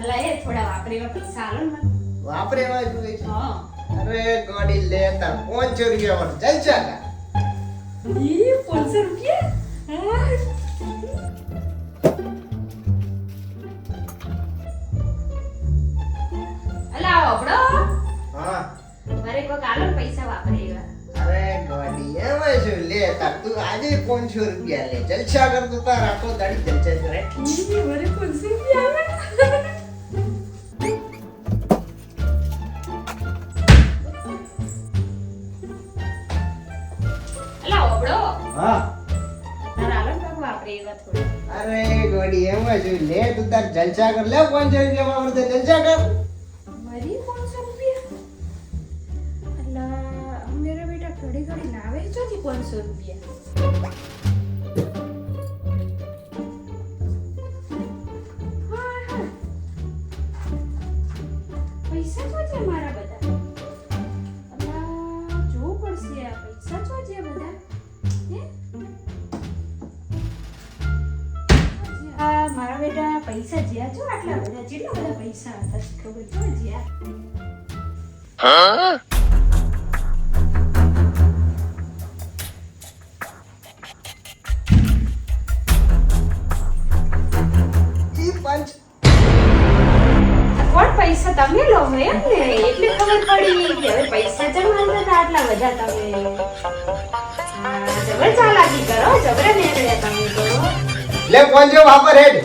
અલા એ થોડા વાપરેવા પૈસા આલો ને મને. વાપરેવા જોઈએ છે. હા. અરે ગાડી લે તાર 500 રૂપિયા વાળો જલસા કા. ઈ 500 રૂપિયા? હા. અલા ઓબડો હા મારે કોક આલો ને પૈસા વાપરેવા. અરે ગાડી એમાં શું લે તાર તું આજે 500 રૂપિયા લે જલસા કર તો તાર આખો દાડી જલસા કરે. ઈ મારે 500 રૂપિયા આલે. અલા ઓબડો હા તાર આલો ને કોક વાપરેવા થોડા. અરે ગાડી એમાં શું લે તું તાર જલસા કર લે 500 રૂપિયા વાપરતે જલસા કર. મારી 500 રૂપિયા? અલા મેરા બેટા ઘડી ઘડી લાવે ચોથી 500 રૂપિયા. હા, હા. પૈસા તો છે મારા બધા. અલા જોવું પડશે આ પૈસા તો છે બધા. હે? આ મારા બેટા પૈસા જ્યાં છો આટલા બધા કેટલા બધા પૈસા હતા ખબર તો જ્યાં. ઈ પંચ કોણ પૈસા તમે લો હો એમ ને એટલે ખબર પડી કે હવે પૈસા જમા હતા આટલા બધા તમે. હા, જબર ચાલાકી કરો જબરા ને તમે કરો. લે 500 વાપર હેડ.